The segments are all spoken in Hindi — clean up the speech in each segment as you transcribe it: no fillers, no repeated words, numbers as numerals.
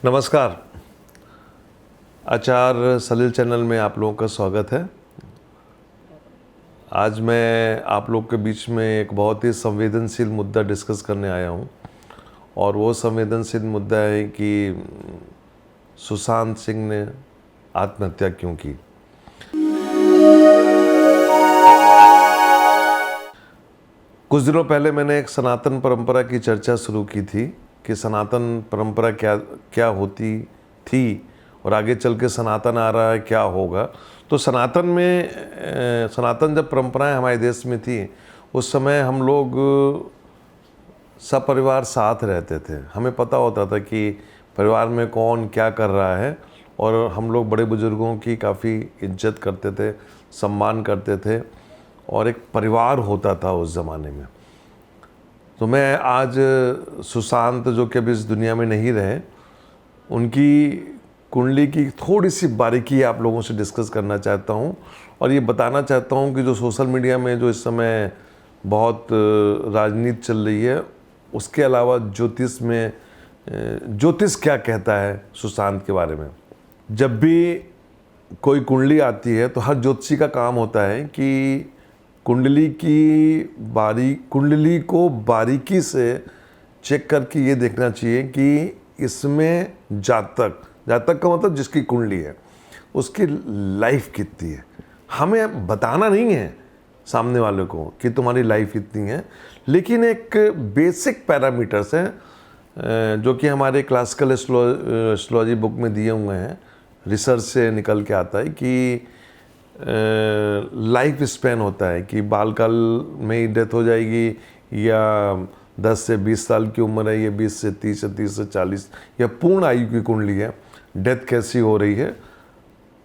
नमस्कार। आचार सलील चैनल में आप लोगों का स्वागत है। आज मैं आप लोग के बीच में एक बहुत ही संवेदनशील मुद्दा डिस्कस करने आया हूं और वो संवेदनशील मुद्दा है कि सुशांत सिंह ने आत्महत्या क्यों की। कुछ दिनों पहले मैंने एक सनातन परंपरा की चर्चा शुरू की थी कि सनातन परंपरा क्या होती थी और आगे चल के सनातन आ रहा है क्या होगा। तो सनातन जब परंपराएं हमारे देश में थी उस समय हम लोग सब परिवार साथ रहते थे। हमें पता होता था कि परिवार में कौन क्या कर रहा है और हम लोग बड़े बुजुर्गों की काफ़ी इज्जत करते थे, सम्मान करते थे और एक परिवार होता था उस ज़माने में। तो मैं आज सुशांत, जो कि अभी इस दुनिया में नहीं रहे, उनकी कुंडली की थोड़ी सी बारीकी आप लोगों से डिस्कस करना चाहता हूं और ये बताना चाहता हूं कि जो सोशल मीडिया में जो इस समय बहुत राजनीति चल रही है, उसके अलावा ज्योतिष क्या कहता है सुशांत के बारे में। जब भी कोई कुंडली आती है तो हर ज्योतिषी का काम होता है कि कुंडली को बारीकी से चेक करके ये देखना चाहिए कि इसमें जातक का मतलब जिसकी कुंडली है उसकी लाइफ कितनी है। हमें बताना नहीं है सामने वाले को कि तुम्हारी लाइफ कितनी है, लेकिन एक बेसिक पैरामीटर्स हैं जो कि हमारे क्लासिकल एस्ट्रोलॉजी बुक में दिए हुए हैं, रिसर्च से निकल के आता है कि लाइफ स्पैन होता है कि बालकाल में ही डेथ हो जाएगी या 10 से 20 साल की उम्र है, ये 20 से 30 या 30 से 40 या पूर्ण आयु की कुंडली है, डेथ कैसी हो रही है।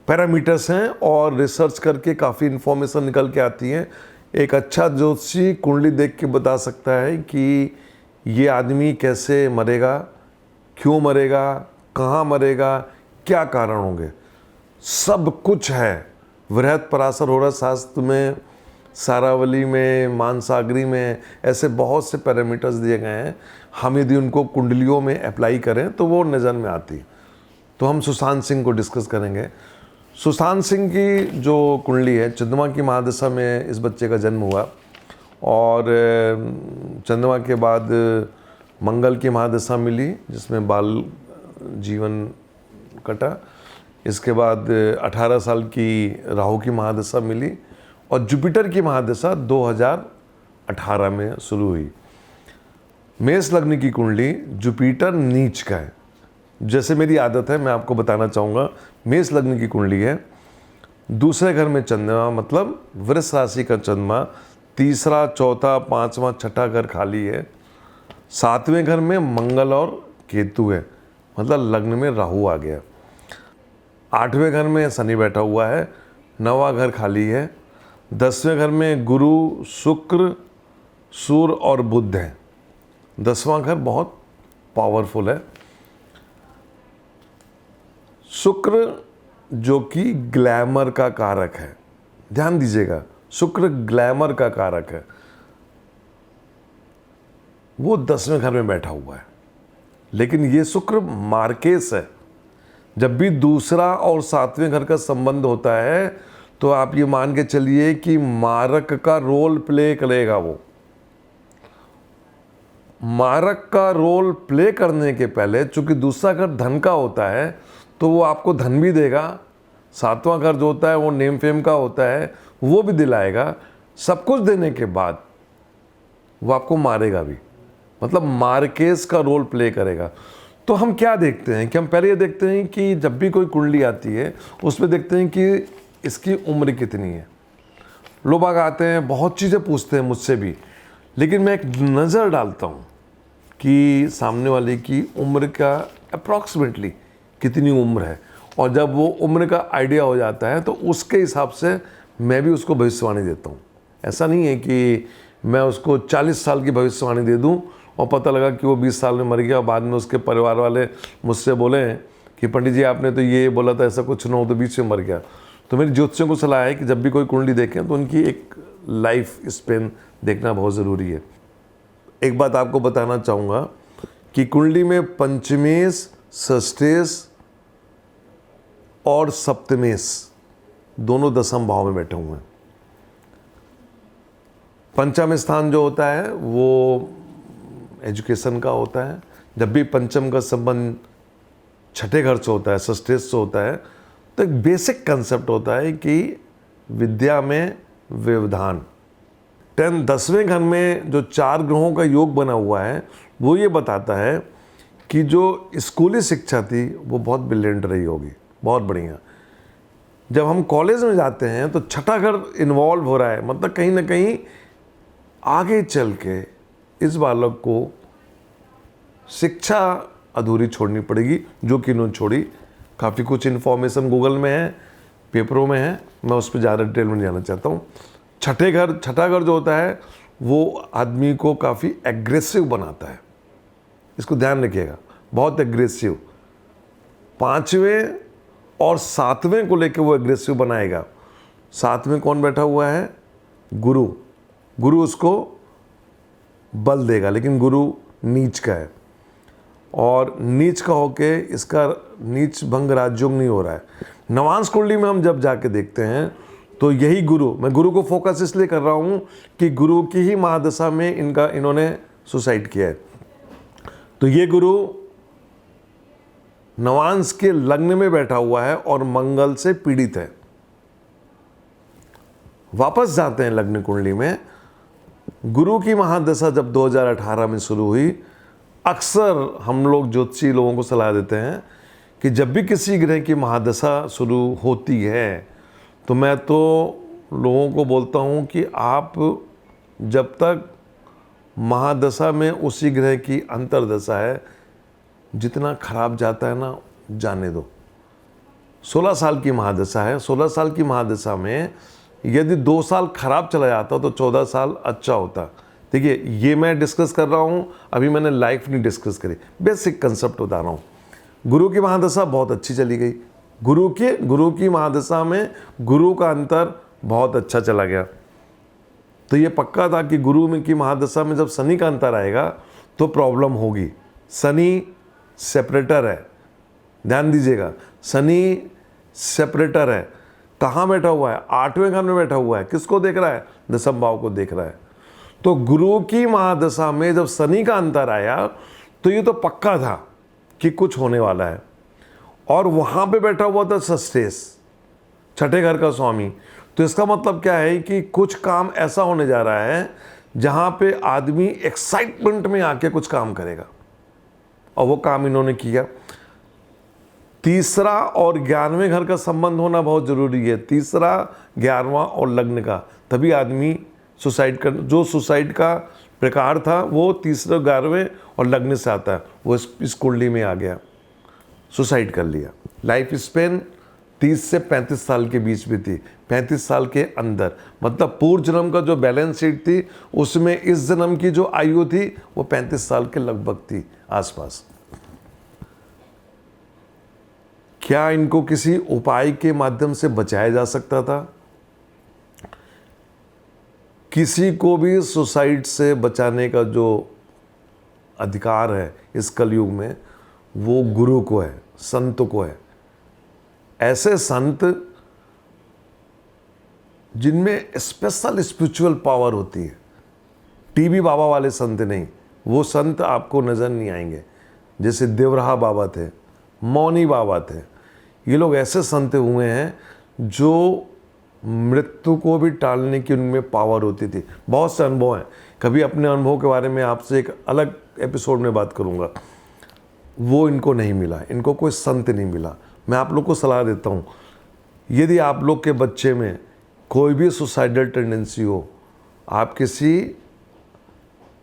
पैरामीटर्स हैं और रिसर्च करके काफ़ी इन्फॉर्मेशन निकल के आती है। एक अच्छा ज्योतिषी कुंडली देख के बता सकता है कि ये आदमी कैसे मरेगा, क्यों मरेगा, कहाँ मरेगा, क्या कारण होंगे, सब कुछ है। वृहत पराशर होरर शास्त्र में, सारावली में, मानसागरी में ऐसे बहुत से पैरामीटर्स दिए गए हैं। हम यदि उनको कुंडलियों में अप्लाई करें तो वो नज़र में आती। तो हम सुशांत सिंह को डिस्कस करेंगे। सुशांत सिंह की जो कुंडली है, चंद्रमा की महादशा में इस बच्चे का जन्म हुआ और चंद्रमा के बाद मंगल की महादशा मिली जिसमें बाल जीवन कटा। इसके बाद 18 साल की राहु की महादशा मिली और जुपिटर की महादशा 2018 में शुरू हुई। मेष लग्न की कुंडली, जुपिटर नीच का है। जैसे मेरी आदत है मैं आपको बताना चाहूँगा, मेष लग्न की कुंडली है, दूसरे घर में चंद्रमा मतलब वृष राशि का चंद्रमा, तीसरा, चौथा, पाँचवा, छठा घर खाली है, सातवें घर में मंगल और केतु है मतलब लग्न में राहु आ गया, आठवें घर में शनि बैठा हुआ है, नौवां घर खाली है, 10वें घर में गुरु, शुक्र, सूर्य और बुध है। 10वां घर बहुत पावरफुल है। शुक्र जो कि ग्लैमर का कारक है, ध्यान दीजिएगा, शुक्र ग्लैमर का कारक है, वो 10वें घर में बैठा हुआ है। लेकिन ये शुक्र मार्केस है। जब भी दूसरा और 7वें घर का संबंध होता है तो आप ये मान के चलिए कि मारक का रोल प्ले करेगा। वो मारक का रोल प्ले करने के पहले, चूंकि दूसरा घर धन का होता है तो वो आपको धन भी देगा, 7वां घर जो होता है वो नेम फेम का होता है, वो भी दिलाएगा। सब कुछ देने के बाद वो आपको मारेगा भी, मतलब मार्केस का रोल प्ले करेगा। तो हम क्या देखते हैं कि हम पहले ये देखते हैं कि जब भी कोई कुंडली आती है उसमें देखते हैं कि इसकी उम्र कितनी है। लोग आते हैं, बहुत चीज़ें पूछते हैं मुझसे भी, लेकिन मैं एक नज़र डालता हूँ कि सामने वाले की उम्र का अप्रॉक्सीमेटली कितनी उम्र है, और जब वो उम्र का आइडिया हो जाता है तो उसके हिसाब से मैं भी उसको भविष्यवाणी देता हूँ। ऐसा नहीं है कि मैं उसको 40 साल की भविष्यवाणी दे दूँ और पता लगा कि वो 20 साल में मर गया, बाद में उसके परिवार वाले मुझसे बोले कि पंडित जी आपने तो ये बोला था, ऐसा कुछ ना हो, तो बीच में मर गया। तो मेरी ज्योतिषियों को सलाह है कि जब भी कोई कुंडली देखें तो उनकी एक लाइफ स्पेन देखना बहुत ज़रूरी है। एक बात आपको बताना चाहूँगा कि कुंडली में पंचमेश, षष्ठेश और सप्तमेश दोनों दसम भाव में बैठे हुए हैं। पंचम स्थान जो होता है वो एजुकेशन का होता है। जब भी पंचम का संबंध छठे घर से होता है, षष्ठेश से होता है, तो एक बेसिक कंसेप्ट होता है कि विद्या में व्यवधान। 10वें घर में जो 4 ग्रहों का योग बना हुआ है वो ये बताता है कि जो स्कूली शिक्षा थी वो बहुत ब्रिलियंट रही होगी, बहुत बढ़िया। जब हम कॉलेज में जाते हैं तो छठा घर इन्वॉल्व हो रहा है, मतलब कहीं ना कहीं आगे चल के इस बालक को शिक्षा अधूरी छोड़नी पड़ेगी, जो कि इन्होंने छोड़ी। काफ़ी कुछ इन्फॉर्मेशन गूगल में है, पेपरों में है, मैं उस पर ज़्यादा डिटेल में नहीं जाना चाहता हूँ। छठा घर जो होता है वो आदमी को काफ़ी एग्रेसिव बनाता है, इसको ध्यान रखिएगा, बहुत एग्रेसिव। 5वें और 7वें को लेकर वो एग्रेसिव बनाएगा। 7 में कौन बैठा हुआ है? गुरु। गुरु उसको बल देगा, लेकिन गुरु नीच का है, और नीच का होके इसका नीच भंग राजयोग नहीं हो रहा है। नवांश कुंडली में हम जब जाके देखते हैं तो यही गुरु, मैं गुरु को फोकस इसलिए कर रहा हूँ कि गुरु की ही महादशा में इन्होंने सुसाइड किया है। तो ये गुरु नवांश के लग्न में बैठा हुआ है और मंगल से पीड़ित है। वापस जाते हैं लग्न कुंडली में। गुरु की महादशा जब 2018 में शुरू हुई, अक्सर हम लोग ज्योतिषी लोगों को सलाह देते हैं कि जब भी किसी ग्रह की महादशा शुरू होती है तो मैं तो लोगों को बोलता हूँ कि आप जब तक महादशा में उसी ग्रह की अंतर्दशा है, जितना खराब जाता है ना, जाने दो। 16 साल की महादशा है, 16 साल की महादशा में यदि 2 साल खराब चला जाता तो 14 साल अच्छा होता। देखिए, ये मैं डिस्कस कर रहा हूँ, अभी मैंने लाइफ नहीं डिस्कस करी, बेसिक कंसेप्ट बता रहा हूँ। गुरु की महादशा बहुत अच्छी चली गई। गुरु की महादशा में गुरु का अंतर बहुत अच्छा चला गया। तो ये पक्का था कि गुरु में की महादशा में जब शनि का अंतर आएगा तो प्रॉब्लम होगी। शनि सेपरेटर है, ध्यान दीजिएगा, शनि सेपरेटर है। कहाँ बैठा हुआ है? 8वें घर में बैठा हुआ है। किसको देख रहा है? दसम भाव को देख रहा है। तो गुरु की महादशा में जब शनि का अंतर आया तो ये तो पक्का था कि कुछ होने वाला है। और वहाँ पे बैठा हुआ था षष्ठेश, छठे घर का स्वामी। तो इसका मतलब क्या है कि कुछ काम ऐसा होने जा रहा है जहाँ पे आदमी एक्साइटमेंट में आके कुछ काम करेगा, और वो काम इन्होंने किया। 3रा और 11वें घर का संबंध होना बहुत ज़रूरी है। 3रा, 11वां और लग्न का, तभी आदमी सुसाइड कर, जो सुसाइड का प्रकार था वो 3रे, 11वें और लग्न से आता है, वो इस कुंडली में आ गया, सुसाइड कर लिया। लाइफ स्पेन 30 से 35 साल के बीच में थी, 35 साल के अंदर, मतलब पूर्व जन्म का जो बैलेंस शीट थी उसमें इस जन्म की जो आयु थी वो 35 साल के लगभग थी आसपास। क्या इनको किसी उपाय के माध्यम से बचाया जा सकता था? किसी को भी सुसाइड से बचाने का जो अधिकार है इस कलयुग में वो गुरु को है, संत को है। ऐसे संत जिनमें स्पेशल स्पिरिचुअल पावर होती है, टीबी बाबा वाले संत नहीं, वो संत आपको नज़र नहीं आएंगे। जैसे देवराहा बाबा थे, मौनी बाबा थे, ये लोग ऐसे संत हुए हैं जो मृत्यु को भी टालने की उनमें पावर होती थी। बहुत से अनुभव हैं, कभी अपने अनुभव के बारे में आपसे एक अलग एपिसोड में बात करूंगा। वो इनको नहीं मिला, इनको कोई संत नहीं मिला। मैं आप लोग को सलाह देता हूँ, यदि आप लोग के बच्चे में कोई भी सुसाइडल टेंडेंसी हो, आप किसी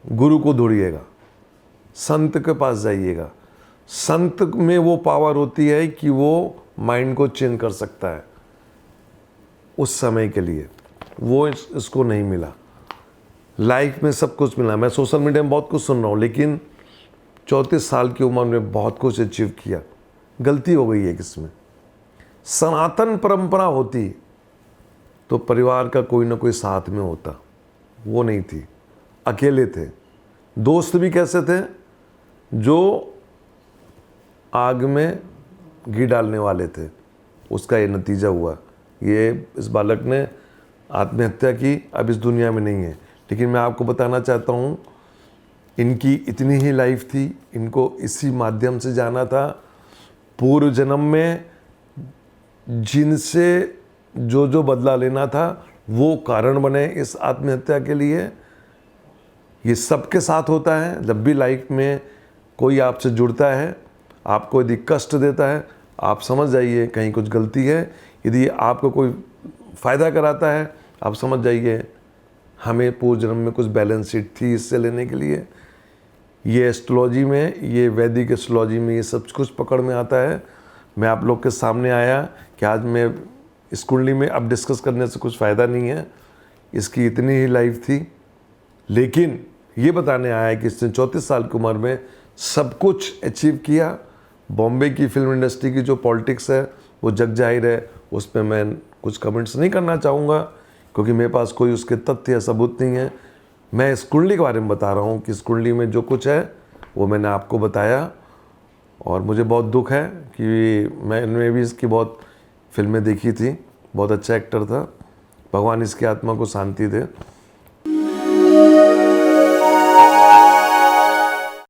गुरु को ढूंढिएगा, संत के पास जाइएगा। संत में वो पावर होती है कि वो माइंड को चेंज कर सकता है उस समय के लिए। वो इसको नहीं मिला। लाइफ में सब कुछ मिला। मैं सोशल मीडिया में बहुत कुछ सुन रहा हूँ, लेकिन 34 साल की उम्र में बहुत कुछ अचीव किया। गलती हो गई है किसमें? सनातन परंपरा होती तो परिवार का कोई ना कोई साथ में होता, वो नहीं थी, अकेले थे। दोस्त भी कैसे थे? जो आग में घी डालने वाले थे, उसका ये नतीजा हुआ। ये इस बालक ने आत्महत्या की, अब इस दुनिया में नहीं है। लेकिन मैं आपको बताना चाहता हूँ, इनकी इतनी ही लाइफ थी, इनको इसी माध्यम से जाना था। पूर्व जन्म में जिनसे जो जो बदला लेना था वो कारण बने इस आत्महत्या के लिए। ये सबके साथ होता है। जब भी लाइफ में कोई आपसे जुड़ता है, आपको यदि कष्ट देता है, आप समझ जाइए कहीं कुछ गलती है। यदि आपको कोई फ़ायदा कराता है, आप समझ जाइए हमें पूर्व जन्म में कुछ बैलेंस शीट थी इससे लेने के लिए। ये एस्ट्रोलॉजी में, ये वैदिक एस्ट्रोलॉजी में ये सब कुछ पकड़ में आता है। मैं आप लोग के सामने आया कि आज मैं इस कुंडली में अब डिस्कस करने से कुछ फ़ायदा नहीं है, इसकी इतनी ही लाइफ थी। लेकिन ये बताने आया है कि इसने 34 साल की उम्र में सब कुछ अचीव किया। बॉम्बे की फिल्म इंडस्ट्री की जो पॉलिटिक्स है वो जग जाहिर है, उस पर मैं कुछ कमेंट्स नहीं करना चाहूँगा क्योंकि मेरे पास कोई उसके तथ्य या सबूत नहीं है। मैं इस कुंडली के बारे में बता रहा हूँ कि इस कुंडली में जो कुछ है वो मैंने आपको बताया। और मुझे बहुत दुख है कि मैंने भी इसकी बहुत फिल्में देखी थी, बहुत अच्छा एक्टर था। भगवान इसकी आत्मा को शांति दे।